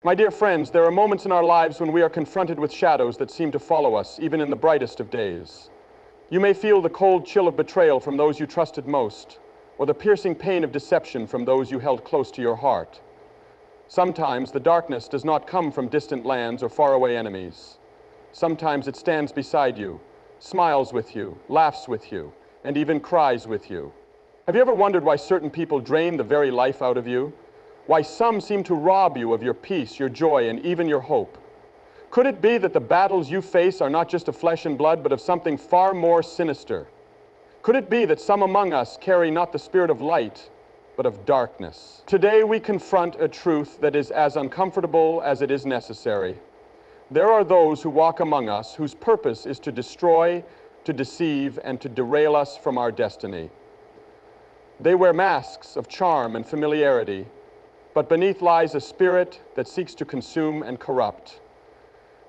My dear friends, there are moments in our lives when we are confronted with shadows that seem to follow us, even in the brightest of days. You may feel the cold chill of betrayal from those you trusted most, or the piercing pain of deception from those you held close to your heart. Sometimes the darkness does not come from distant lands or faraway enemies. Sometimes it stands beside you, smiles with you, laughs with you, and even cries with you. Have you ever wondered why certain people drain the very life out of you? Why some seem to rob you of your peace, your joy, and even your hope? Could it be that the battles you face are not just of flesh and blood, but of something far more sinister? Could it be that some among us carry not the spirit of light, but of darkness? Today we confront a truth that is as uncomfortable as it is necessary. There are those who walk among us whose purpose is to destroy, to deceive, and to derail us from our destiny. They wear masks of charm and familiarity, but beneath lies a spirit that seeks to consume and corrupt.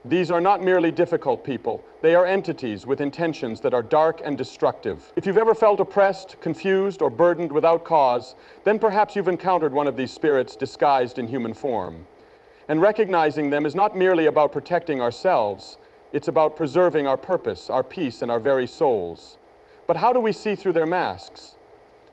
These are not merely difficult people. They are entities with intentions that are dark and destructive. If you've ever felt oppressed, confused, or burdened without cause, then perhaps you've encountered one of these spirits disguised in human form. And recognizing them is not merely about protecting ourselves, it's about preserving our purpose, our peace, and our very souls. But how do we see through their masks?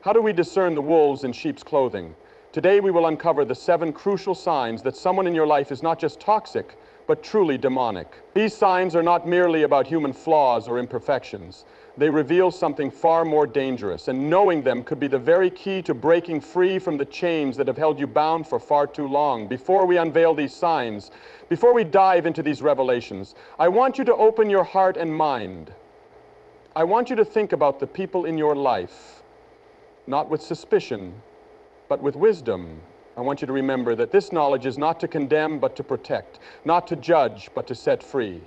How do we discern the wolves in sheep's clothing? Today we will uncover the 7 crucial signs that someone in your life is not just toxic, but truly demonic. These signs are not merely about human flaws or imperfections. They reveal something far more dangerous, and knowing them could be the very key to breaking free from the chains that have held you bound for far too long. Before we unveil these signs, before we dive into these revelations, I want you to open your heart and mind. I want you to think about the people in your life, not with suspicion, but with wisdom. I want you to remember that this knowledge is not to condemn, but to protect, not to judge, but to set free.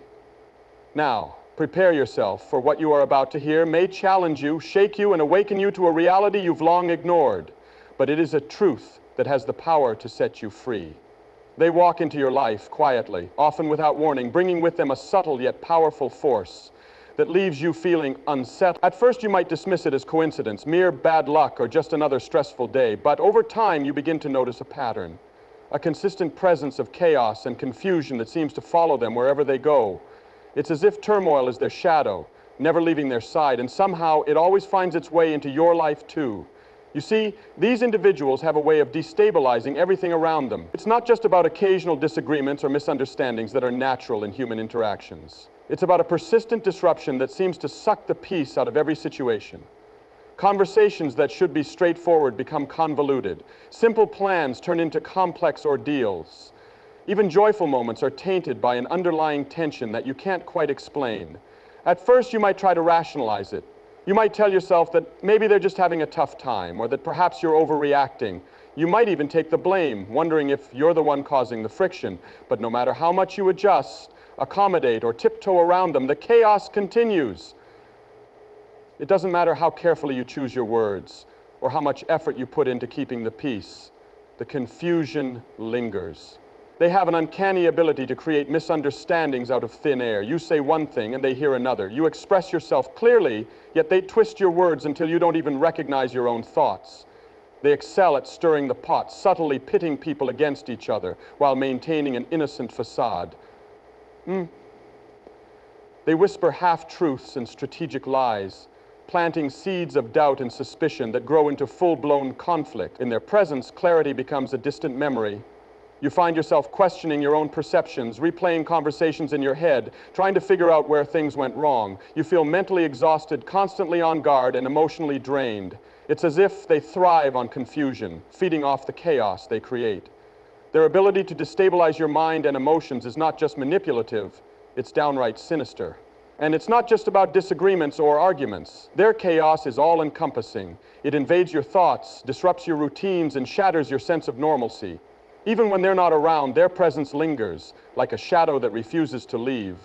Now, prepare yourself, for what you are about to hear may challenge you, shake you, and awaken you to a reality you've long ignored. But it is a truth that has the power to set you free. They walk into your life quietly, often without warning, bringing with them a subtle yet powerful force that leaves you feeling unsettled. At first you might dismiss it as coincidence, mere bad luck, or just another stressful day, but over time you begin to notice a pattern, a consistent presence of chaos and confusion that seems to follow them wherever they go. It's as if turmoil is their shadow, never leaving their side, and somehow it always finds its way into your life too. You see, these individuals have a way of destabilizing everything around them. It's not just about occasional disagreements or misunderstandings that are natural in human interactions. It's about a persistent disruption that seems to suck the peace out of every situation. Conversations that should be straightforward become convoluted. Simple plans turn into complex ordeals. Even joyful moments are tainted by an underlying tension that you can't quite explain. At first, you might try to rationalize it. You might tell yourself that maybe they're just having a tough time, or that perhaps you're overreacting. You might even take the blame, wondering if you're the one causing the friction. But no matter how much you adjust, accommodate, or tiptoe around them, the chaos continues. It doesn't matter how carefully you choose your words or how much effort you put into keeping the peace. The confusion lingers. They have an uncanny ability to create misunderstandings out of thin air. You say one thing and they hear another. You express yourself clearly, yet they twist your words until you don't even recognize your own thoughts. They excel at stirring the pot, subtly pitting people against each other while maintaining an innocent facade. They whisper half-truths and strategic lies, planting seeds of doubt and suspicion that grow into full-blown conflict. In their presence, clarity becomes a distant memory. You find yourself questioning your own perceptions, replaying conversations in your head, trying to figure out where things went wrong. You feel mentally exhausted, constantly on guard, and emotionally drained. It's as if they thrive on confusion, feeding off the chaos they create. Their ability to destabilize your mind and emotions is not just manipulative, it's downright sinister. And it's not just about disagreements or arguments. Their chaos is all-encompassing. It invades your thoughts, disrupts your routines, and shatters your sense of normalcy. Even when they're not around, their presence lingers, like a shadow that refuses to leave.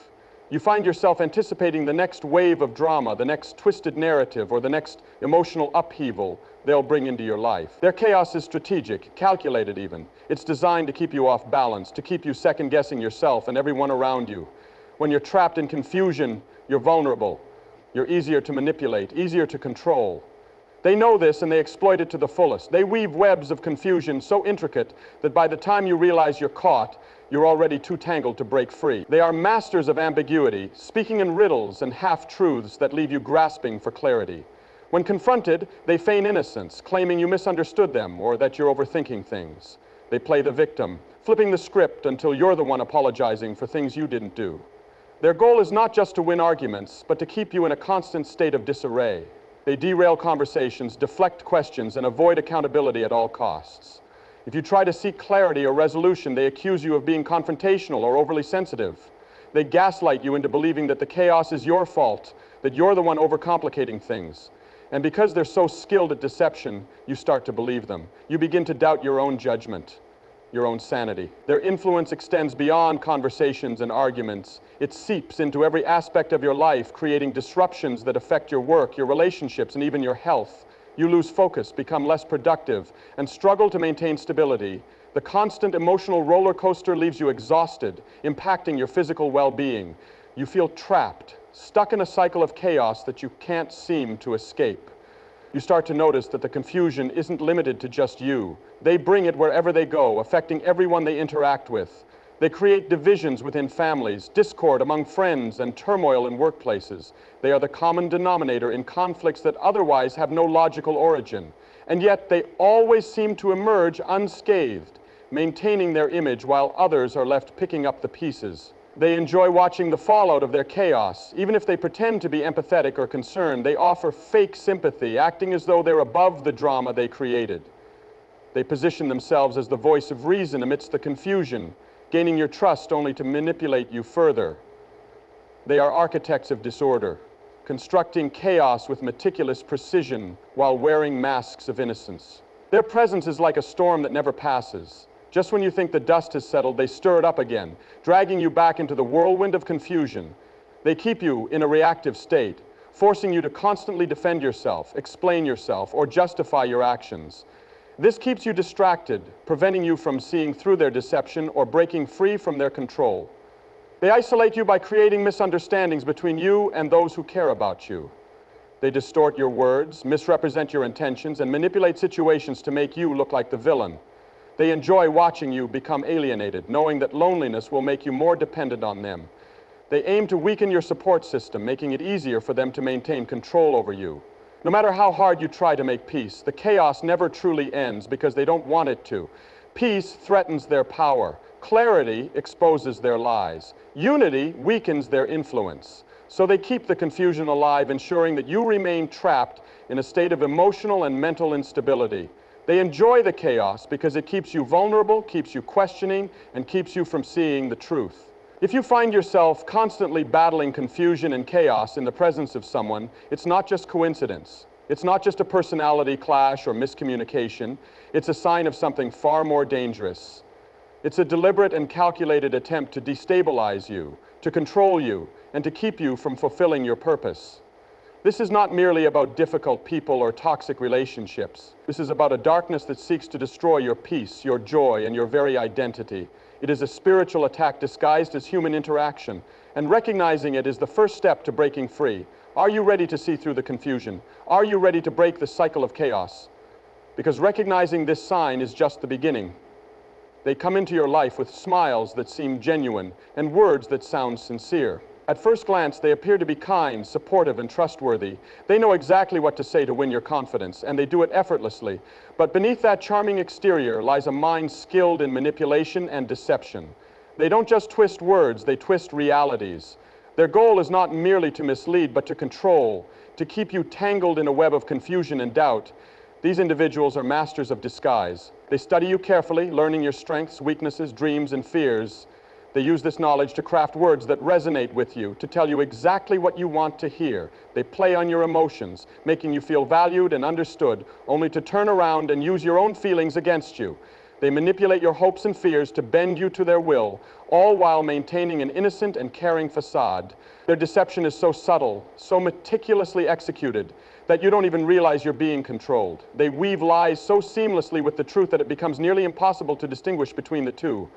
You find yourself anticipating the next wave of drama, the next twisted narrative, or the next emotional upheaval they'll bring into your life. Their chaos is strategic, calculated even. It's designed to keep you off balance, to keep you second-guessing yourself and everyone around you. When you're trapped in confusion, you're vulnerable. You're easier to manipulate, easier to control. They know this and they exploit it to the fullest. They weave webs of confusion so intricate that by the time you realize you're caught, you're already too tangled to break free. They are masters of ambiguity, speaking in riddles and half-truths that leave you grasping for clarity. When confronted, they feign innocence, claiming you misunderstood them or that you're overthinking things. They play the victim, flipping the script until you're the one apologizing for things you didn't do. Their goal is not just to win arguments, but to keep you in a constant state of disarray. They derail conversations, deflect questions, and avoid accountability at all costs. If you try to seek clarity or resolution, they accuse you of being confrontational or overly sensitive. They gaslight you into believing that the chaos is your fault, that you're the one overcomplicating things. And because they're so skilled at deception, you start to believe them. You begin to doubt your own judgment, your own sanity. Their influence extends beyond conversations and arguments. It seeps into every aspect of your life, creating disruptions that affect your work, your relationships, and even your health. You lose focus, become less productive, and struggle to maintain stability. The constant emotional roller coaster leaves you exhausted, impacting your physical well-being. You feel trapped, stuck in a cycle of chaos that you can't seem to escape. You start to notice that the confusion isn't limited to just you. They bring it wherever they go, affecting everyone they interact with. They create divisions within families, discord among friends, and turmoil in workplaces. They are the common denominator in conflicts that otherwise have no logical origin. And yet they always seem to emerge unscathed, maintaining their image while others are left picking up the pieces. They enjoy watching the fallout of their chaos. Even if they pretend to be empathetic or concerned, they offer fake sympathy, acting as though they're above the drama they created. They position themselves as the voice of reason amidst the confusion, gaining your trust only to manipulate you further. They are architects of disorder, constructing chaos with meticulous precision while wearing masks of innocence. Their presence is like a storm that never passes. Just when you think the dust has settled, they stir it up again, dragging you back into the whirlwind of confusion. They keep you in a reactive state, forcing you to constantly defend yourself, explain yourself, or justify your actions. This keeps you distracted, preventing you from seeing through their deception or breaking free from their control. They isolate you by creating misunderstandings between you and those who care about you. They distort your words, misrepresent your intentions, and manipulate situations to make you look like the villain. They enjoy watching you become alienated, knowing that loneliness will make you more dependent on them. They aim to weaken your support system, making it easier for them to maintain control over you. No matter how hard you try to make peace, the chaos never truly ends because they don't want it to. Peace threatens their power. Clarity exposes their lies. Unity weakens their influence. So they keep the confusion alive, ensuring that you remain trapped in a state of emotional and mental instability. They enjoy the chaos because it keeps you vulnerable, keeps you questioning, and keeps you from seeing the truth. If you find yourself constantly battling confusion and chaos in the presence of someone, it's not just coincidence. It's not just a personality clash or miscommunication. It's a sign of something far more dangerous. It's a deliberate and calculated attempt to destabilize you, to control you, and to keep you from fulfilling your purpose. This is not merely about difficult people or toxic relationships. This is about a darkness that seeks to destroy your peace, your joy, and your very identity. It is a spiritual attack disguised as human interaction, and recognizing it is the first step to breaking free. Are you ready to see through the confusion? Are you ready to break the cycle of chaos? Because recognizing this sign is just the beginning. They come into your life with smiles that seem genuine and words that sound sincere. At first glance, they appear to be kind, supportive, and trustworthy. They know exactly what to say to win your confidence, and they do it effortlessly. But beneath that charming exterior lies a mind skilled in manipulation and deception. They don't just twist words, they twist realities. Their goal is not merely to mislead, but to control, to keep you tangled in a web of confusion and doubt. These individuals are masters of disguise. They study you carefully, learning your strengths, weaknesses, dreams, and fears. They use this knowledge to craft words that resonate with you, to tell you exactly what you want to hear. They play on your emotions, making you feel valued and understood, only to turn around and use your own feelings against you. They manipulate your hopes and fears to bend you to their will, all while maintaining an innocent and caring facade. Their deception is so subtle, so meticulously executed, that you don't even realize you're being controlled. They weave lies so seamlessly with the truth that it becomes nearly impossible to distinguish between the two.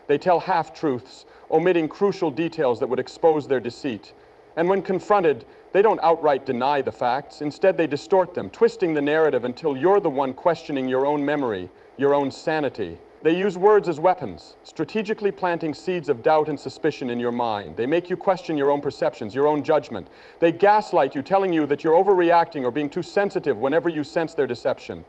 They tell half-truths, omitting crucial details that would expose their deceit. And when confronted, they don't outright deny the facts. Instead, they distort them, twisting the narrative until you're the one questioning your own memory, your own sanity. They use words as weapons, strategically planting seeds of doubt and suspicion in your mind. They make you question your own perceptions, your own judgment. They gaslight you, telling you that you're overreacting or being too sensitive whenever you sense their deception.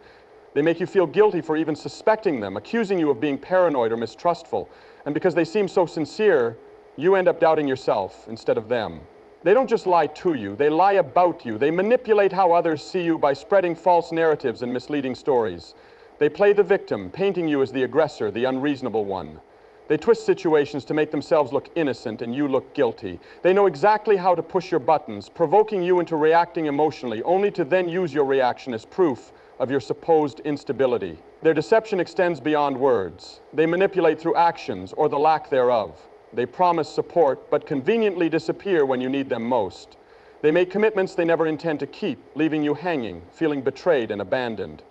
They make you feel guilty for even suspecting them, accusing you of being paranoid or mistrustful. And because they seem so sincere, you end up doubting yourself instead of them. They don't just lie to you, they lie about you. They manipulate how others see you by spreading false narratives and misleading stories. They play the victim, painting you as the aggressor, the unreasonable one. They twist situations to make themselves look innocent and you look guilty. They know exactly how to push your buttons, provoking you into reacting emotionally, only to then use your reaction as proof of your supposed instability. Their deception extends beyond words. They manipulate through actions or the lack thereof. They promise support, but conveniently disappear when you need them most. They make commitments they never intend to keep, leaving you hanging, feeling betrayed and abandoned.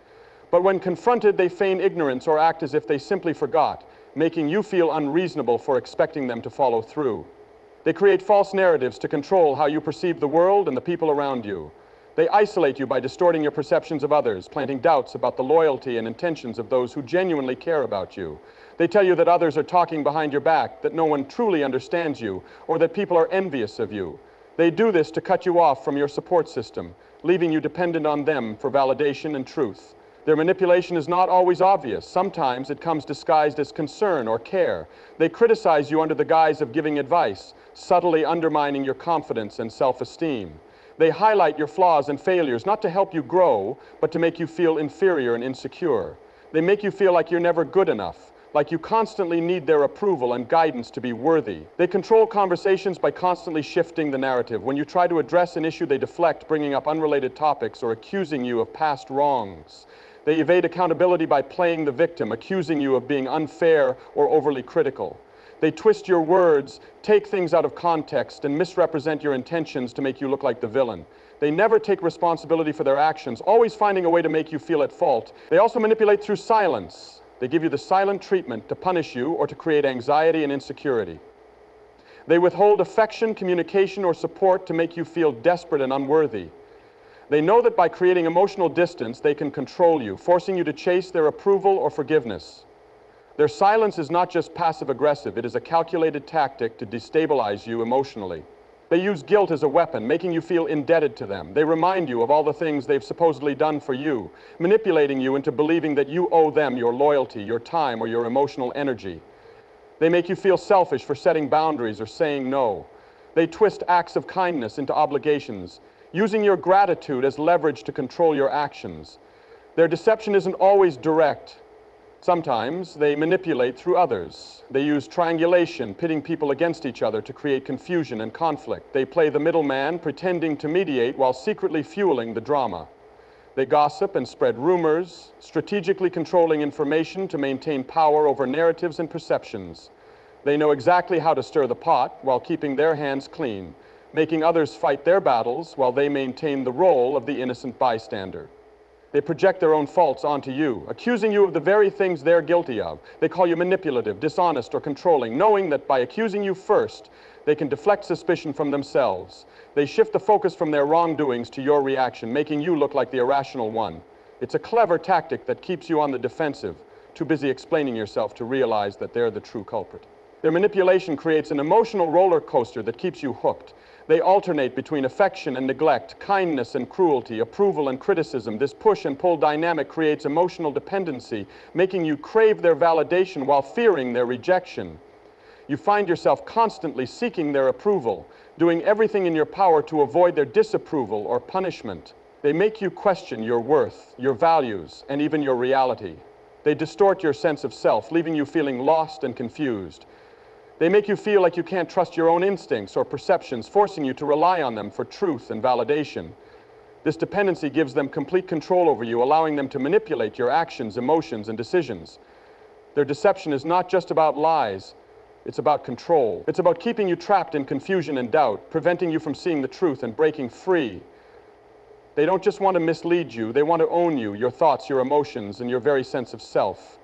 But when confronted, they feign ignorance or act as if they simply forgot, making you feel unreasonable for expecting them to follow through. They create false narratives to control how you perceive the world and the people around you. They isolate you by distorting your perceptions of others, planting doubts about the loyalty and intentions of those who genuinely care about you. They tell you that others are talking behind your back, that no one truly understands you, or that people are envious of you. They do this to cut you off from your support system, leaving you dependent on them for validation and truth. Their manipulation is not always obvious. Sometimes it comes disguised as concern or care. They criticize you under the guise of giving advice, subtly undermining your confidence and self-esteem. They highlight your flaws and failures, not to help you grow, but to make you feel inferior and insecure. They make you feel like you're never good enough, like you constantly need their approval and guidance to be worthy. They control conversations by constantly shifting the narrative. When you try to address an issue, they deflect, bringing up unrelated topics or accusing you of past wrongs. They evade accountability by playing the victim, accusing you of being unfair or overly critical. They twist your words, take things out of context, and misrepresent your intentions to make you look like the villain. They never take responsibility for their actions, always finding a way to make you feel at fault. They also manipulate through silence. They give you the silent treatment to punish you or to create anxiety and insecurity. They withhold affection, communication, or support to make you feel desperate and unworthy. They know that by creating emotional distance, they can control you, forcing you to chase their approval or forgiveness. Their silence is not just passive-aggressive, it is a calculated tactic to destabilize you emotionally. They use guilt as a weapon, making you feel indebted to them. They remind you of all the things they've supposedly done for you, manipulating you into believing that you owe them your loyalty, your time, or your emotional energy. They make you feel selfish for setting boundaries or saying no. They twist acts of kindness into obligations, using your gratitude as leverage to control your actions. Their deception isn't always direct. Sometimes they manipulate through others. They use triangulation, pitting people against each other to create confusion and conflict. They play the middleman, pretending to mediate while secretly fueling the drama. They gossip and spread rumors, strategically controlling information to maintain power over narratives and perceptions. They know exactly how to stir the pot while keeping their hands clean, making others fight their battles while they maintain the role of the innocent bystander. They project their own faults onto you, accusing you of the very things they're guilty of. They call you manipulative, dishonest, or controlling, knowing that by accusing you first, they can deflect suspicion from themselves. They shift the focus from their wrongdoings to your reaction, making you look like the irrational one. It's a clever tactic that keeps you on the defensive, too busy explaining yourself to realize that they're the true culprit. Their manipulation creates an emotional roller coaster that keeps you hooked. They alternate between affection and neglect, kindness and cruelty, approval and criticism. This push and pull dynamic creates emotional dependency, making you crave their validation while fearing their rejection. You find yourself constantly seeking their approval, doing everything in your power to avoid their disapproval or punishment. They make you question your worth, your values, and even your reality. They distort your sense of self, leaving you feeling lost and confused. They make you feel like you can't trust your own instincts or perceptions, forcing you to rely on them for truth and validation. This dependency gives them complete control over you, allowing them to manipulate your actions, emotions, and decisions. Their deception is not just about lies, it's about control. It's about keeping you trapped in confusion and doubt, preventing you from seeing the truth and breaking free. They don't just want to mislead you, they want to own you, your thoughts, your emotions, and your very sense of self.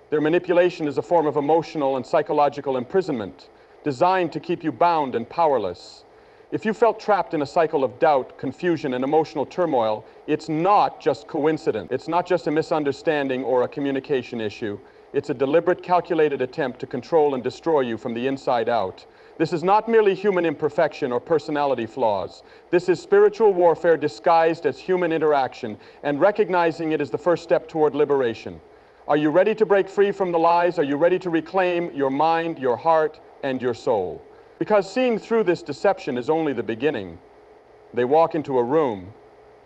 Their manipulation is a form of emotional and psychological imprisonment, designed to keep you bound and powerless. If you felt trapped in a cycle of doubt, confusion, and emotional turmoil, it's not just coincidence. It's not just a misunderstanding or a communication issue. It's a deliberate, calculated attempt to control and destroy you from the inside out. This is not merely human imperfection or personality flaws. This is spiritual warfare disguised as human interaction, and recognizing it is the first step toward liberation. Are you ready to break free from the lies? Are you ready to reclaim your mind, your heart, and your soul? Because seeing through this deception is only the beginning. They walk into a room,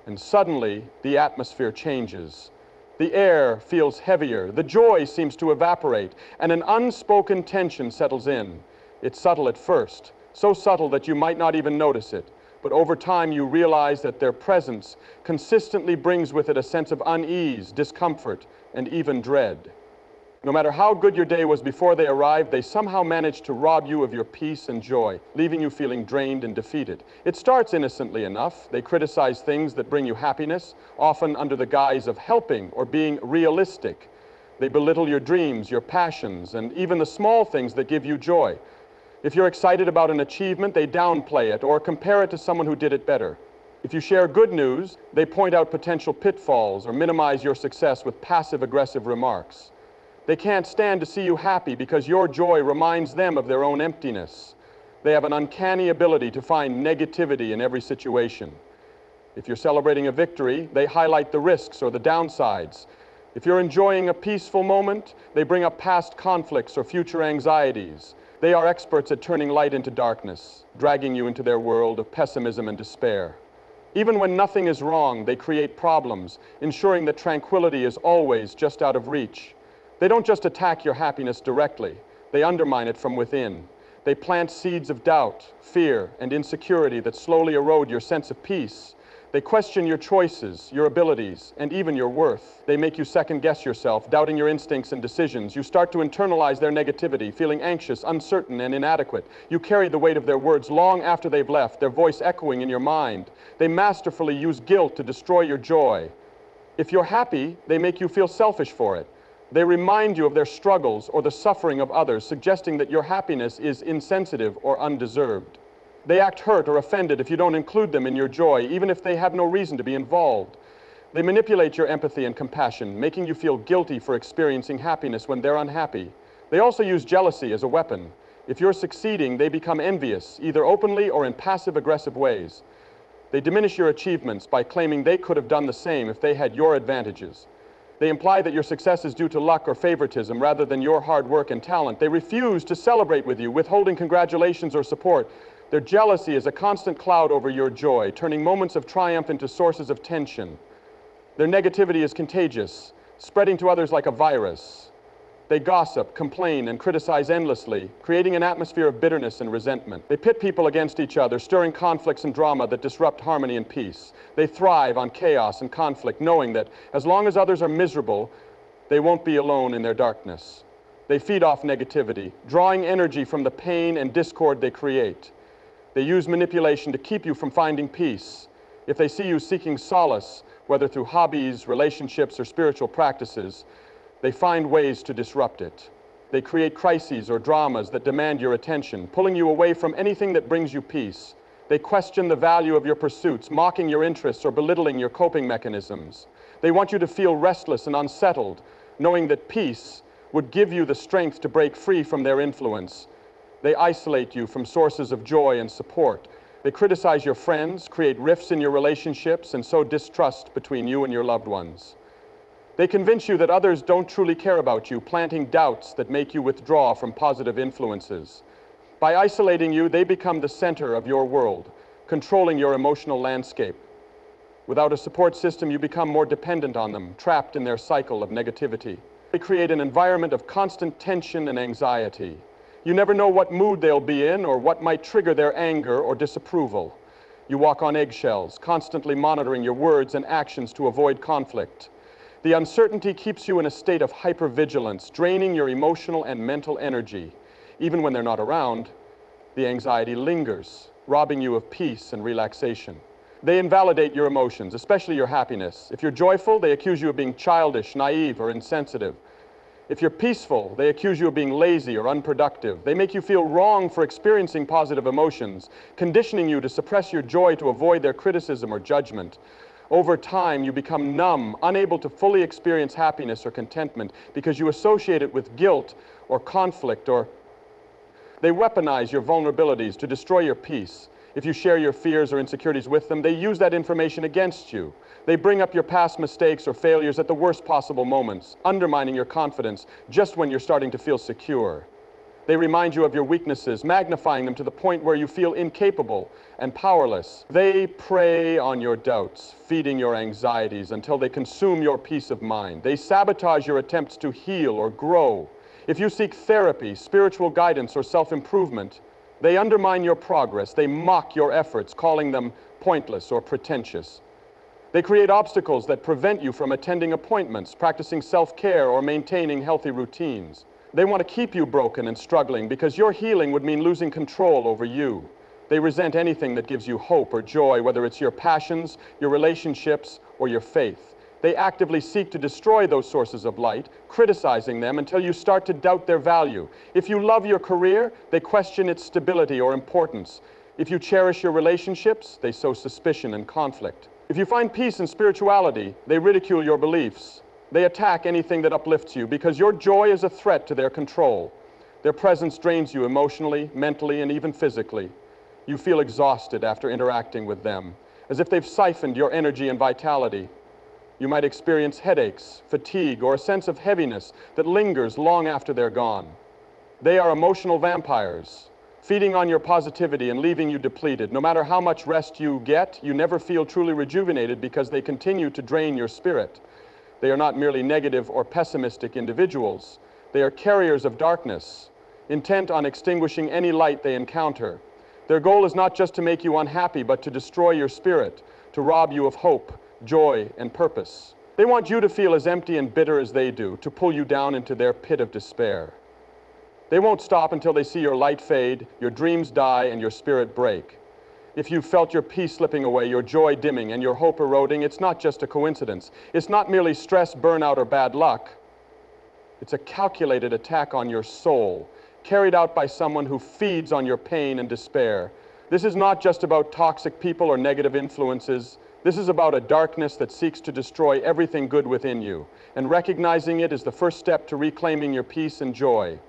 and suddenly the atmosphere changes. The air feels heavier, the joy seems to evaporate, and an unspoken tension settles in. It's subtle at first, so subtle that you might not even notice it. But over time you realize that their presence consistently brings with it a sense of unease, discomfort, and even dread. No matter how good your day was before they arrived, they somehow manage to rob you of your peace and joy, leaving you feeling drained and defeated. It starts innocently enough. They criticize things that bring you happiness, often under the guise of helping or being realistic. They belittle your dreams, your passions, and even the small things that give you joy. If you're excited about an achievement, they downplay it or compare it to someone who did it better. If you share good news, they point out potential pitfalls or minimize your success with passive-aggressive remarks. They can't stand to see you happy because your joy reminds them of their own emptiness. They have an uncanny ability to find negativity in every situation. If you're celebrating a victory, they highlight the risks or the downsides. If you're enjoying a peaceful moment, they bring up past conflicts or future anxieties. They are experts at turning light into darkness, dragging you into their world of pessimism and despair. Even when nothing is wrong, they create problems, ensuring that tranquility is always just out of reach. They don't just attack your happiness directly, they undermine it from within. They plant seeds of doubt, fear, and insecurity that slowly erode your sense of peace. They question your choices, your abilities, and even your worth. They make you second-guess yourself, doubting your instincts and decisions. You start to internalize their negativity, feeling anxious, uncertain, and inadequate. You carry the weight of their words long after they've left, their voice echoing in your mind. They masterfully use guilt to destroy your joy. If you're happy, they make you feel selfish for it. They remind you of their struggles or the suffering of others, suggesting that your happiness is insensitive or undeserved. They act hurt or offended if you don't include them in your joy, even if they have no reason to be involved. They manipulate your empathy and compassion, making you feel guilty for experiencing happiness when they're unhappy. They also use jealousy as a weapon. If you're succeeding, they become envious, either openly or in passive-aggressive ways. They diminish your achievements by claiming they could have done the same if they had your advantages. They imply that your success is due to luck or favoritism rather than your hard work and talent. They refuse to celebrate with you, withholding congratulations or support. Their jealousy is a constant cloud over your joy, turning moments of triumph into sources of tension. Their negativity is contagious, spreading to others like a virus. They gossip, complain, and criticize endlessly, creating an atmosphere of bitterness and resentment. They pit people against each other, stirring conflicts and drama that disrupt harmony and peace. They thrive on chaos and conflict, knowing that as long as others are miserable, they won't be alone in their darkness. They feed off negativity, drawing energy from the pain and discord they create. They use manipulation to keep you from finding peace. If they see you seeking solace, whether through hobbies, relationships, or spiritual practices, they find ways to disrupt it. They create crises or dramas that demand your attention, pulling you away from anything that brings you peace. They question the value of your pursuits, mocking your interests or belittling your coping mechanisms. They want you to feel restless and unsettled, knowing that peace would give you the strength to break free from their influence. They isolate you from sources of joy and support. They criticize your friends, create rifts in your relationships, and sow distrust between you and your loved ones. They convince you that others don't truly care about you, planting doubts that make you withdraw from positive influences. By isolating you, they become the center of your world, controlling your emotional landscape. Without a support system, you become more dependent on them, trapped in their cycle of negativity. They create an environment of constant tension and anxiety. You never know what mood they'll be in or what might trigger their anger or disapproval. You walk on eggshells, constantly monitoring your words and actions to avoid conflict. The uncertainty keeps you in a state of hypervigilance, draining your emotional and mental energy. Even when they're not around, the anxiety lingers, robbing you of peace and relaxation. They invalidate your emotions, especially your happiness. If you're joyful, they accuse you of being childish, naive, or insensitive. If you're peaceful, they accuse you of being lazy or unproductive. They make you feel wrong for experiencing positive emotions, conditioning you to suppress your joy to avoid their criticism or judgment. Over time, you become numb, unable to fully experience happiness or contentment because you associate it with guilt or conflict, or they weaponize your vulnerabilities to destroy your peace. If you share your fears or insecurities with them, they use that information against you. They bring up your past mistakes or failures at the worst possible moments, undermining your confidence just when you're starting to feel secure. They remind you of your weaknesses, magnifying them to the point where you feel incapable and powerless. They prey on your doubts, feeding your anxieties until they consume your peace of mind. They sabotage your attempts to heal or grow. If you seek therapy, spiritual guidance, or self-improvement, they undermine your progress. They mock your efforts, calling them pointless or pretentious. They create obstacles that prevent you from attending appointments, practicing self-care, or maintaining healthy routines. They want to keep you broken and struggling because your healing would mean losing control over you. They resent anything that gives you hope or joy, whether it's your passions, your relationships, or your faith. They actively seek to destroy those sources of light, criticizing them until you start to doubt their value. If you love your career, they question its stability or importance. If you cherish your relationships, they sow suspicion and conflict. If you find peace in spirituality, they ridicule your beliefs. They attack anything that uplifts you because your joy is a threat to their control. Their presence drains you emotionally, mentally, and even physically. You feel exhausted after interacting with them, as if they've siphoned your energy and vitality. You might experience headaches, fatigue, or a sense of heaviness that lingers long after they're gone. They are emotional vampires, feeding on your positivity and leaving you depleted. No matter how much rest you get, you never feel truly rejuvenated because they continue to drain your spirit. They are not merely negative or pessimistic individuals. They are carriers of darkness, intent on extinguishing any light they encounter. Their goal is not just to make you unhappy, but to destroy your spirit, to rob you of hope, joy, and purpose. They want you to feel as empty and bitter as they do, to pull you down into their pit of despair. They won't stop until they see your light fade, your dreams die, and your spirit break. If you've felt your peace slipping away, your joy dimming, and your hope eroding, it's not just a coincidence. It's not merely stress, burnout, or bad luck. It's a calculated attack on your soul, carried out by someone who feeds on your pain and despair. This is not just about toxic people or negative influences. This is about a darkness that seeks to destroy everything good within you, and recognizing it is the first step to reclaiming your peace and joy.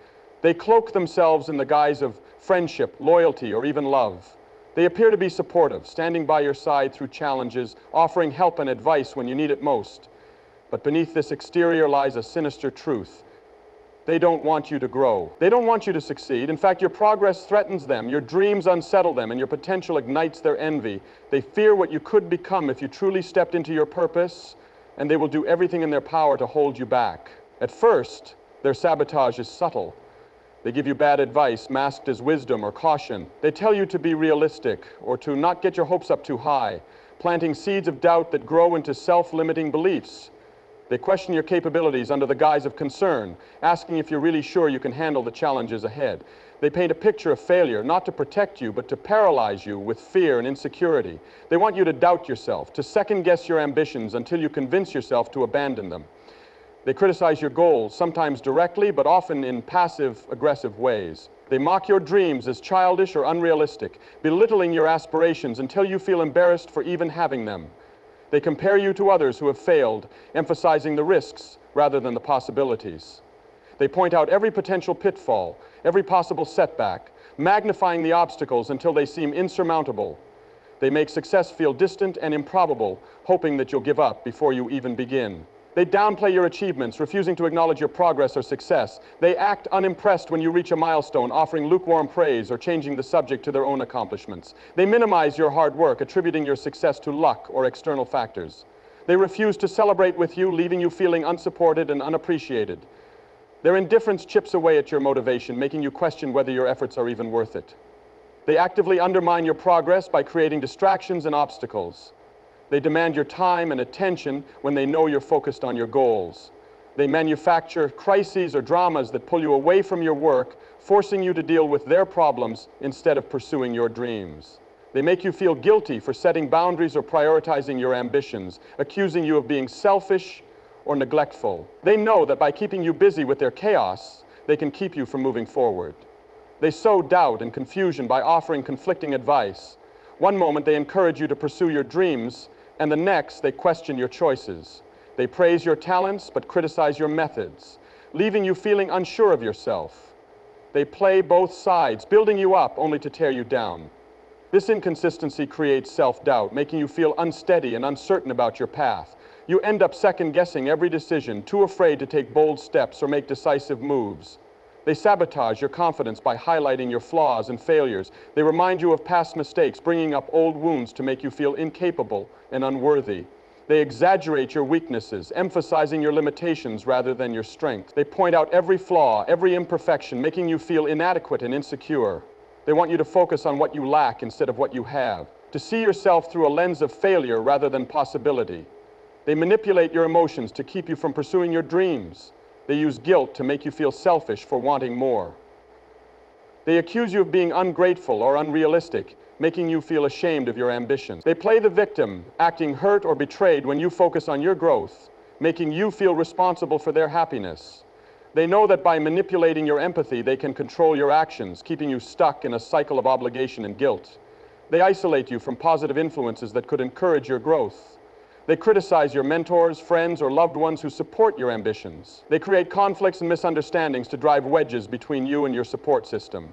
They cloak themselves in the guise of friendship, loyalty, or even love. They appear to be supportive, standing by your side through challenges, offering help and advice when you need it most. But beneath this exterior lies a sinister truth. They don't want you to grow. They don't want you to succeed. In fact, your progress threatens them, your dreams unsettle them, and your potential ignites their envy. They fear what you could become if you truly stepped into your purpose, and they will do everything in their power to hold you back. At first, their sabotage is subtle. They give you bad advice, masked as wisdom or caution. They tell you to be realistic or to not get your hopes up too high, planting seeds of doubt that grow into self-limiting beliefs. They question your capabilities under the guise of concern, asking if you're really sure you can handle the challenges ahead. They paint a picture of failure, not to protect you, but to paralyze you with fear and insecurity. They want you to doubt yourself, to second-guess your ambitions until you convince yourself to abandon them. They criticize your goals, sometimes directly, but often in passive, aggressive ways. They mock your dreams as childish or unrealistic, belittling your aspirations until you feel embarrassed for even having them. They compare you to others who have failed, emphasizing the risks rather than the possibilities. They point out every potential pitfall, every possible setback, magnifying the obstacles until they seem insurmountable. They make success feel distant and improbable, hoping that you'll give up before you even begin. They downplay your achievements, refusing to acknowledge your progress or success. They act unimpressed when you reach a milestone, offering lukewarm praise or changing the subject to their own accomplishments. They minimize your hard work, attributing your success to luck or external factors. They refuse to celebrate with you, leaving you feeling unsupported and unappreciated. Their indifference chips away at your motivation, making you question whether your efforts are even worth it. They actively undermine your progress by creating distractions and obstacles. They demand your time and attention when they know you're focused on your goals. They manufacture crises or dramas that pull you away from your work, forcing you to deal with their problems instead of pursuing your dreams. They make you feel guilty for setting boundaries or prioritizing your ambitions, accusing you of being selfish or neglectful. They know that by keeping you busy with their chaos, they can keep you from moving forward. They sow doubt and confusion by offering conflicting advice. One moment they encourage you to pursue your dreams, and the next they question your choices. They praise your talents but criticize your methods, leaving you feeling unsure of yourself. They play both sides, building you up only to tear you down. This inconsistency creates self-doubt, making you feel unsteady and uncertain about your path. You end up second-guessing every decision, too afraid to take bold steps or make decisive moves. They sabotage your confidence by highlighting your flaws and failures. They remind you of past mistakes, bringing up old wounds to make you feel incapable and unworthy. They exaggerate your weaknesses, emphasizing your limitations rather than your strengths. They point out every flaw, every imperfection, making you feel inadequate and insecure. They want you to focus on what you lack instead of what you have, to see yourself through a lens of failure rather than possibility. They manipulate your emotions to keep you from pursuing your dreams. They use guilt to make you feel selfish for wanting more. They accuse you of being ungrateful or unrealistic, making you feel ashamed of your ambitions. They play the victim, acting hurt or betrayed when you focus on your growth, making you feel responsible for their happiness. They know that by manipulating your empathy, they can control your actions, keeping you stuck in a cycle of obligation and guilt. They isolate you from positive influences that could encourage your growth. They criticize your mentors, friends, or loved ones who support your ambitions. They create conflicts and misunderstandings to drive wedges between you and your support system.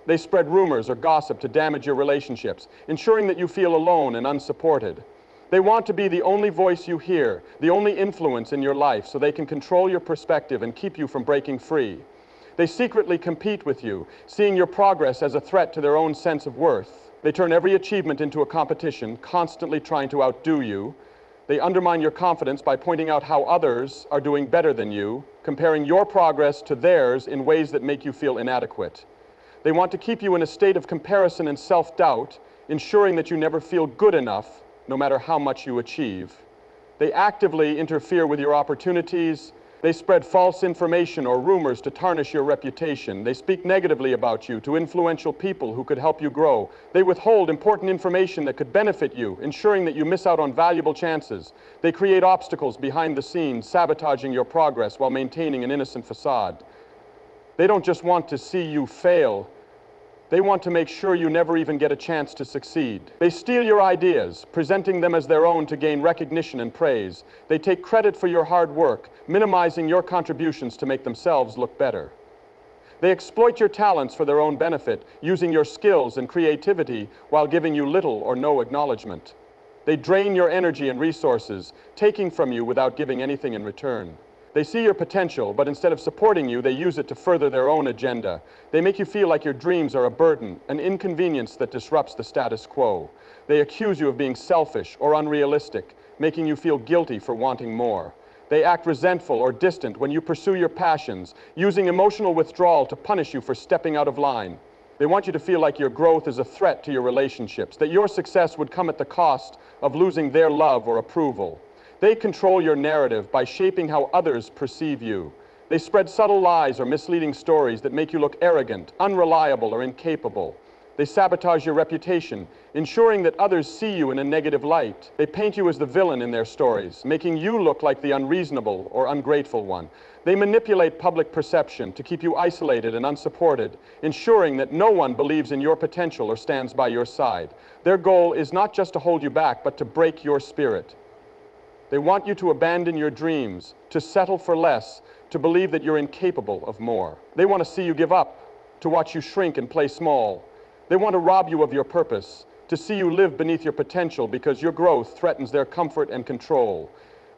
They spread rumors or gossip to damage your relationships, ensuring that you feel alone and unsupported. They want to be the only voice you hear, the only influence in your life, so they can control your perspective and keep you from breaking free. They secretly compete with you, seeing your progress as a threat to their own sense of worth. They turn every achievement into a competition, constantly trying to outdo you. They undermine your confidence by pointing out how others are doing better than you, comparing your progress to theirs in ways that make you feel inadequate. They want to keep you in a state of comparison and self-doubt, ensuring that you never feel good enough, no matter how much you achieve. They actively interfere with your opportunities. They spread false information or rumors to tarnish your reputation. They speak negatively about you to influential people who could help you grow. They withhold important information that could benefit you, ensuring that you miss out on valuable chances. They create obstacles behind the scenes, sabotaging your progress while maintaining an innocent facade. They don't just want to see you fail. They want to make sure you never even get a chance to succeed. They steal your ideas, presenting them as their own to gain recognition and praise. They take credit for your hard work, minimizing your contributions to make themselves look better. They exploit your talents for their own benefit, using your skills and creativity while giving you little or no acknowledgement. They drain your energy and resources, taking from you without giving anything in return. They see your potential, but instead of supporting you, they use it to further their own agenda. They make you feel like your dreams are a burden, an inconvenience that disrupts the status quo. They accuse you of being selfish or unrealistic, making you feel guilty for wanting more. They act resentful or distant when you pursue your passions, using emotional withdrawal to punish you for stepping out of line. They want you to feel like your growth is a threat to your relationships, that your success would come at the cost of losing their love or approval. They control your narrative by shaping how others perceive you. They spread subtle lies or misleading stories that make you look arrogant, unreliable, or incapable. They sabotage your reputation, ensuring that others see you in a negative light. They paint you as the villain in their stories, making you look like the unreasonable or ungrateful one. They manipulate public perception to keep you isolated and unsupported, ensuring that no one believes in your potential or stands by your side. Their goal is not just to hold you back, but to break your spirit. They want you to abandon your dreams, to settle for less, to believe that you're incapable of more. They want to see you give up, to watch you shrink and play small. They want to rob you of your purpose, to see you live beneath your potential because your growth threatens their comfort and control.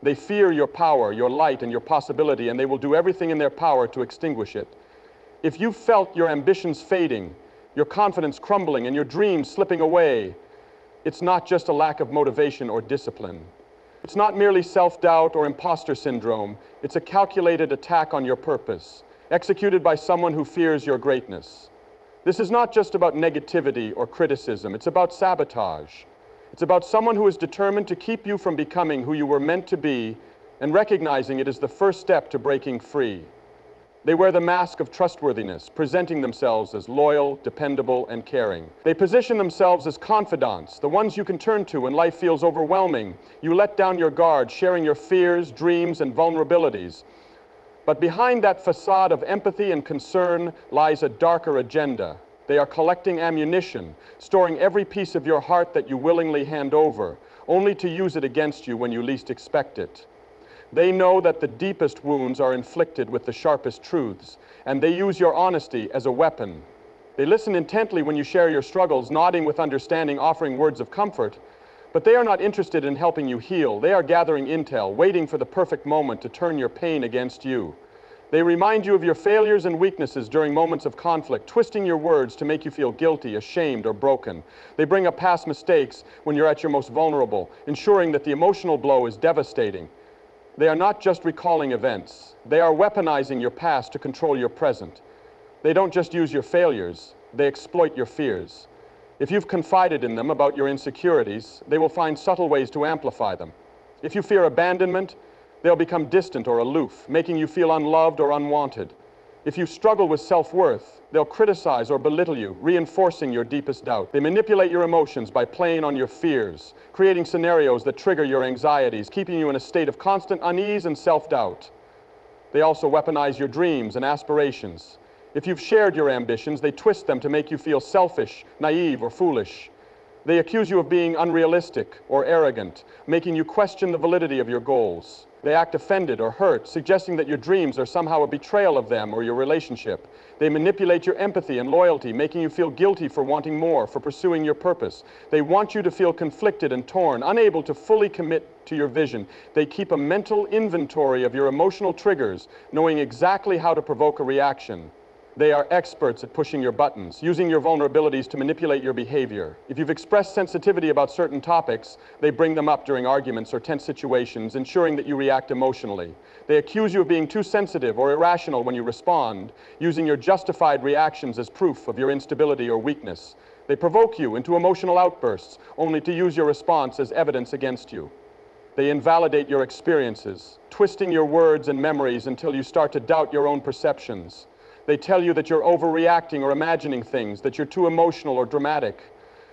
They fear your power, your light, and your possibility, and they will do everything in their power to extinguish it. If you felt your ambitions fading, your confidence crumbling, and your dreams slipping away, it's not just a lack of motivation or discipline. It's not merely self-doubt or imposter syndrome. It's a calculated attack on your purpose, executed by someone who fears your greatness. This is not just about negativity or criticism. It's about sabotage. It's about someone who is determined to keep you from becoming who you were meant to be, and recognizing it is the first step to breaking free. They wear the mask of trustworthiness, presenting themselves as loyal, dependable, and caring. They position themselves as confidants, the ones you can turn to when life feels overwhelming. You let down your guard, sharing your fears, dreams, and vulnerabilities. But behind that facade of empathy and concern lies a darker agenda. They are collecting ammunition, storing every piece of your heart that you willingly hand over, only to use it against you when you least expect it. They know that the deepest wounds are inflicted with the sharpest truths, and they use your honesty as a weapon. They listen intently when you share your struggles, nodding with understanding, offering words of comfort. But they are not interested in helping you heal. They are gathering intel, waiting for the perfect moment to turn your pain against you. They remind you of your failures and weaknesses during moments of conflict, twisting your words to make you feel guilty, ashamed, or broken. They bring up past mistakes when you're at your most vulnerable, ensuring that the emotional blow is devastating. They are not just recalling events. They are weaponizing your past to control your present. They don't just use your failures, they exploit your fears. If you've confided in them about your insecurities, they will find subtle ways to amplify them. If you fear abandonment, they'll become distant or aloof, making you feel unloved or unwanted. If you struggle with self-worth, they'll criticize or belittle you, reinforcing your deepest doubt. They manipulate your emotions by playing on your fears, creating scenarios that trigger your anxieties, keeping you in a state of constant unease and self-doubt. They also weaponize your dreams and aspirations. If you've shared your ambitions, they twist them to make you feel selfish, naive, or foolish. They accuse you of being unrealistic or arrogant, making you question the validity of your goals. They act offended or hurt, suggesting that your dreams are somehow a betrayal of them or your relationship. They manipulate your empathy and loyalty, making you feel guilty for wanting more, for pursuing your purpose. They want you to feel conflicted and torn, unable to fully commit to your vision. They keep a mental inventory of your emotional triggers, knowing exactly how to provoke a reaction. They are experts at pushing your buttons, using your vulnerabilities to manipulate your behavior. If you've expressed sensitivity about certain topics, they bring them up during arguments or tense situations, ensuring that you react emotionally. They accuse you of being too sensitive or irrational when you respond, using your justified reactions as proof of your instability or weakness. They provoke you into emotional outbursts, only to use your response as evidence against you. They invalidate your experiences, twisting your words and memories until you start to doubt your own perceptions. They tell you that you're overreacting or imagining things, that you're too emotional or dramatic.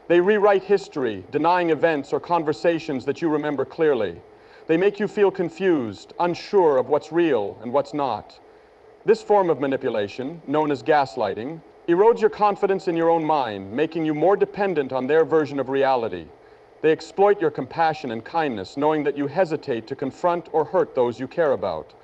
They rewrite history, denying events or conversations that you remember clearly. They make you feel confused, unsure of what's real and what's not. This form of manipulation, known as gaslighting, erodes your confidence in your own mind, making you more dependent on their version of reality. They exploit your compassion and kindness, knowing that you hesitate to confront or hurt those you care about.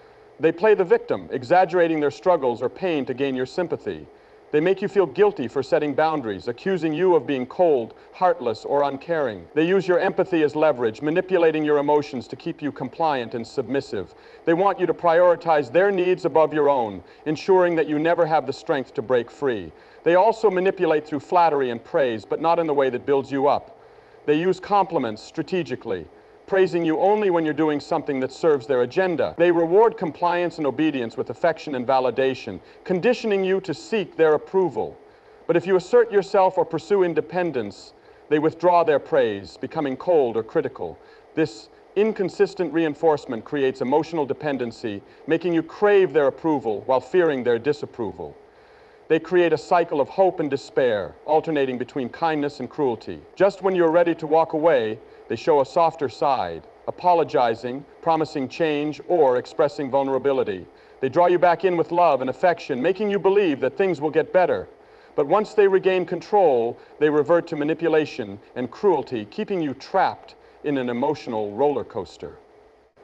They play the victim, exaggerating their struggles or pain to gain your sympathy. They make you feel guilty for setting boundaries, accusing you of being cold, heartless, or uncaring. They use your empathy as leverage, manipulating your emotions to keep you compliant and submissive. They want you to prioritize their needs above your own, ensuring that you never have the strength to break free. They also manipulate through flattery and praise, but not in the way that builds you up. They use compliments strategically, praising you only when you're doing something that serves their agenda. They reward compliance and obedience with affection and validation, conditioning you to seek their approval. But if you assert yourself or pursue independence, they withdraw their praise, becoming cold or critical. This inconsistent reinforcement creates emotional dependency, making you crave their approval while fearing their disapproval. They create a cycle of hope and despair, alternating between kindness and cruelty. Just when you're ready to walk away, they show a softer side, apologizing, promising change, or expressing vulnerability. They draw you back in with love and affection, making you believe that things will get better. But once they regain control, they revert to manipulation and cruelty, keeping you trapped in an emotional roller coaster.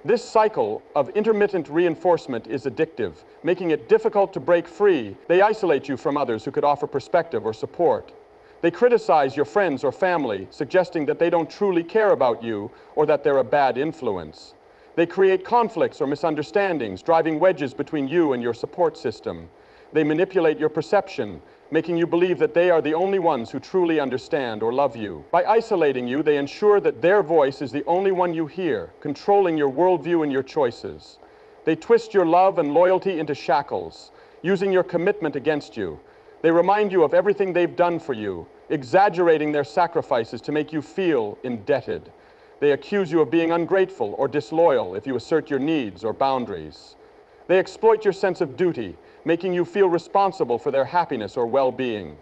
This cycle of intermittent reinforcement is addictive, making it difficult to break free. They isolate you from others who could offer perspective or support. They criticize your friends or family, suggesting that they don't truly care about you or that they're a bad influence. They create conflicts or misunderstandings, driving wedges between you and your support system. They manipulate your perception, making you believe that they are the only ones who truly understand or love you. By isolating you, they ensure that their voice is the only one you hear, controlling your worldview and your choices. They twist your love and loyalty into shackles, using your commitment against you. They remind you of everything they've done for you, exaggerating their sacrifices to make you feel indebted. They accuse you of being ungrateful or disloyal if you assert your needs or boundaries. They exploit your sense of duty, making you feel responsible for their happiness or well-being.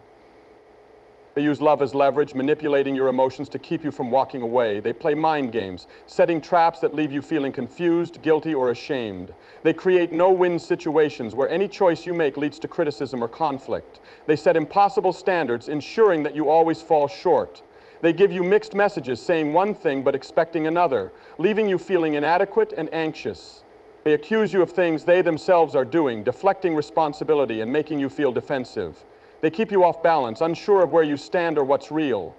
They use love as leverage, manipulating your emotions to keep you from walking away. They play mind games, setting traps that leave you feeling confused, guilty, or ashamed. They create no-win situations where any choice you make leads to criticism or conflict. They set impossible standards, ensuring that you always fall short. They give you mixed messages, saying one thing but expecting another, leaving you feeling inadequate and anxious. They accuse you of things they themselves are doing, deflecting responsibility and making you feel defensive. They keep you off balance, unsure of where you stand or what's real.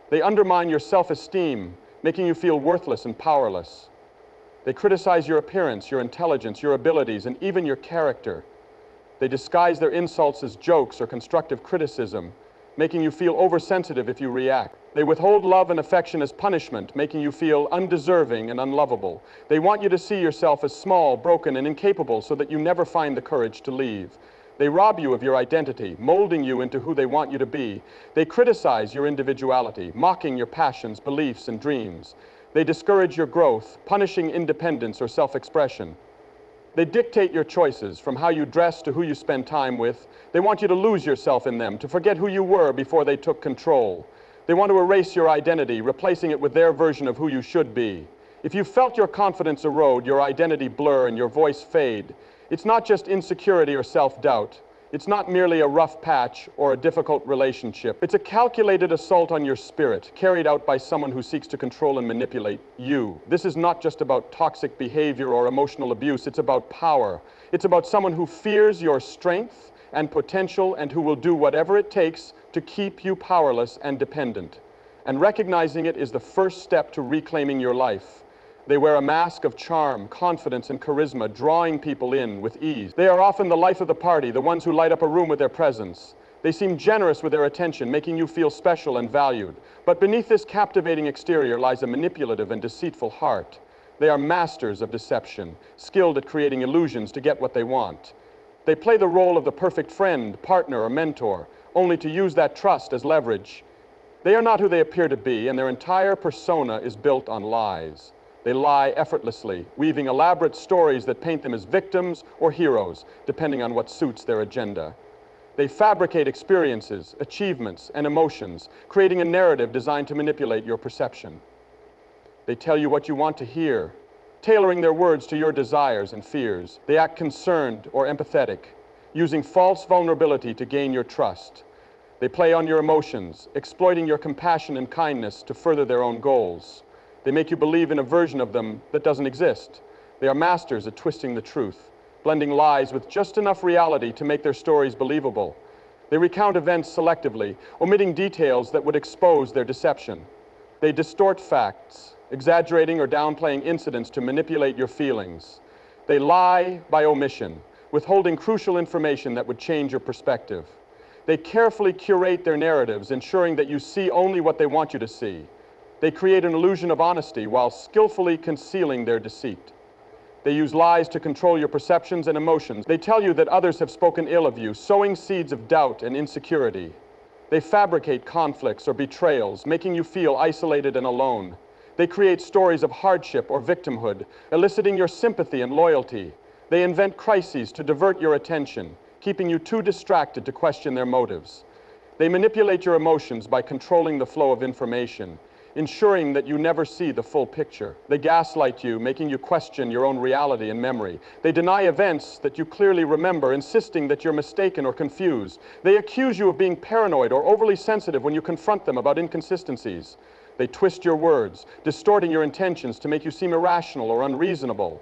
They undermine your self-esteem, making you feel worthless and powerless. They criticize your appearance, your intelligence, your abilities, and even your character. They disguise their insults as jokes or constructive criticism, making you feel oversensitive if you react. They withhold love and affection as punishment, making you feel undeserving and unlovable. They want you to see yourself as small, broken, and incapable so that you never find the courage to leave. They rob you of your identity, molding you into who they want you to be. They criticize your individuality, mocking your passions, beliefs, and dreams. They discourage your growth, punishing independence or self-expression. They dictate your choices, from how you dress to who you spend time with. They want you to lose yourself in them, to forget who you were before they took control. They want to erase your identity, replacing it with their version of who you should be. If you felt your confidence erode, your identity blur, and your voice fade, it's not just insecurity or self-doubt. It's not merely a rough patch or a difficult relationship. It's a calculated assault on your spirit, carried out by someone who seeks to control and manipulate you. This is not just about toxic behavior or emotional abuse. It's about power. It's about someone who fears your strength and potential and who will do whatever it takes to keep you powerless and dependent. And recognizing it is the first step to reclaiming your life. They wear a mask of charm, confidence, and charisma, drawing people in with ease. They are often the life of the party, the ones who light up a room with their presence. They seem generous with their attention, making you feel special and valued. But beneath this captivating exterior lies a manipulative and deceitful heart. They are masters of deception, skilled at creating illusions to get what they want. They play the role of the perfect friend, partner, or mentor, only to use that trust as leverage. They are not who they appear to be, and their entire persona is built on lies. They lie effortlessly, weaving elaborate stories that paint them as victims or heroes, depending on what suits their agenda. They fabricate experiences, achievements, and emotions, creating a narrative designed to manipulate your perception. They tell you what you want to hear, tailoring their words to your desires and fears. They act concerned or empathetic, using false vulnerability to gain your trust. They play on your emotions, exploiting your compassion and kindness to further their own goals. They make you believe in a version of them that doesn't exist. They are masters at twisting the truth, blending lies with just enough reality to make their stories believable. They recount events selectively, omitting details that would expose their deception. They distort facts, exaggerating or downplaying incidents to manipulate your feelings. They lie by omission, withholding crucial information that would change your perspective. They carefully curate their narratives, ensuring that you see only what they want you to see. They create an illusion of honesty while skillfully concealing their deceit. They use lies to control your perceptions and emotions. They tell you that others have spoken ill of you, sowing seeds of doubt and insecurity. They fabricate conflicts or betrayals, making you feel isolated and alone. They create stories of hardship or victimhood, eliciting your sympathy and loyalty. They invent crises to divert your attention, keeping you too distracted to question their motives. They manipulate your emotions by controlling the flow of information, ensuring that you never see the full picture. They gaslight you, making you question your own reality and memory. They deny events that you clearly remember, insisting that you're mistaken or confused. They accuse you of being paranoid or overly sensitive when you confront them about inconsistencies. They twist your words, distorting your intentions to make you seem irrational or unreasonable.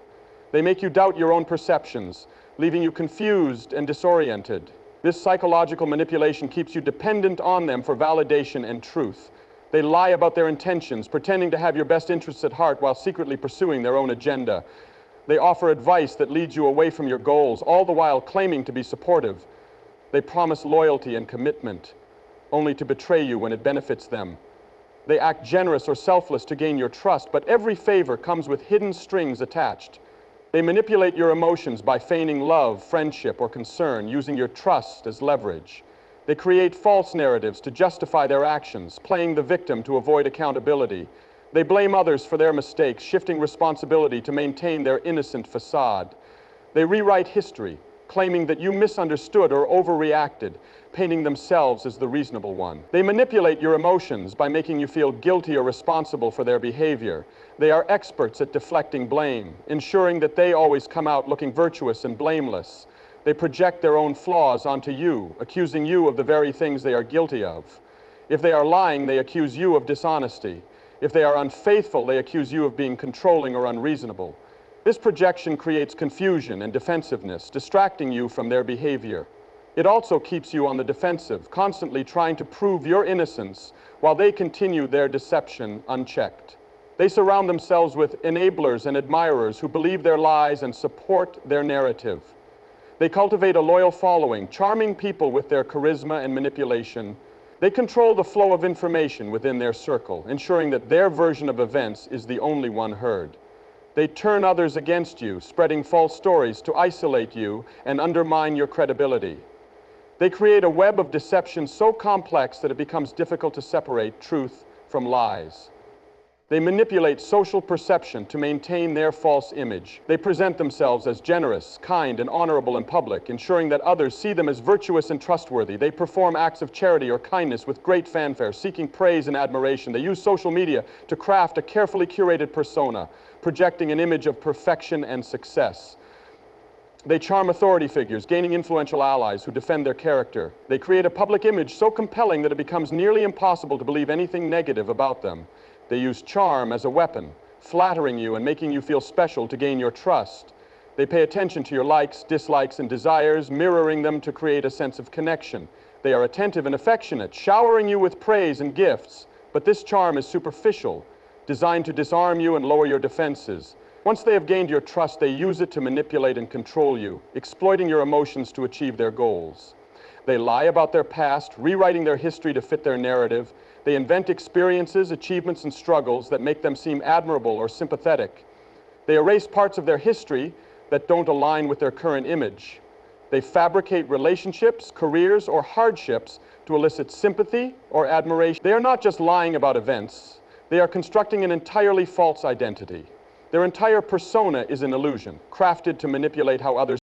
They make you doubt your own perceptions, leaving you confused and disoriented. This psychological manipulation keeps you dependent on them for validation and truth. They lie about their intentions, pretending to have your best interests at heart while secretly pursuing their own agenda. They offer advice that leads you away from your goals, all the while claiming to be supportive. They promise loyalty and commitment, only to betray you when it benefits them. They act generous or selfless to gain your trust, but every favor comes with hidden strings attached. They manipulate your emotions by feigning love, friendship, or concern, using your trust as leverage. They create false narratives to justify their actions, playing the victim to avoid accountability. They blame others for their mistakes, shifting responsibility to maintain their innocent facade. They rewrite history, claiming that you misunderstood or overreacted, painting themselves as the reasonable one. They manipulate your emotions by making you feel guilty or responsible for their behavior. They are experts at deflecting blame, ensuring that they always come out looking virtuous and blameless. They project their own flaws onto you, accusing you of the very things they are guilty of. If they are lying, they accuse you of dishonesty. If they are unfaithful, they accuse you of being controlling or unreasonable. This projection creates confusion and defensiveness, distracting you from their behavior. It also keeps you on the defensive, constantly trying to prove your innocence while they continue their deception unchecked. They surround themselves with enablers and admirers who believe their lies and support their narrative. They cultivate a loyal following, charming people with their charisma and manipulation. They control the flow of information within their circle, ensuring that their version of events is the only one heard. They turn others against you, spreading false stories to isolate you and undermine your credibility. They create a web of deception so complex that it becomes difficult to separate truth from lies. They manipulate social perception to maintain their false image. They present themselves as generous, kind, and honorable in public, ensuring that others see them as virtuous and trustworthy. They perform acts of charity or kindness with great fanfare, seeking praise and admiration. They use social media to craft a carefully curated persona, projecting an image of perfection and success. They charm authority figures, gaining influential allies who defend their character. They create a public image so compelling that it becomes nearly impossible to believe anything negative about them. They use charm as a weapon, flattering you and making you feel special to gain your trust. They pay attention to your likes, dislikes, and desires, mirroring them to create a sense of connection. They are attentive and affectionate, showering you with praise and gifts, but this charm is superficial, designed to disarm you and lower your defenses. Once they have gained your trust, they use it to manipulate and control you, exploiting your emotions to achieve their goals. They lie about their past, rewriting their history to fit their narrative. They invent experiences, achievements, and struggles that make them seem admirable or sympathetic. They erase parts of their history that don't align with their current image. They fabricate relationships, careers, or hardships to elicit sympathy or admiration. They are not just lying about events. They are constructing an entirely false identity. Their entire persona is an illusion, crafted to manipulate how others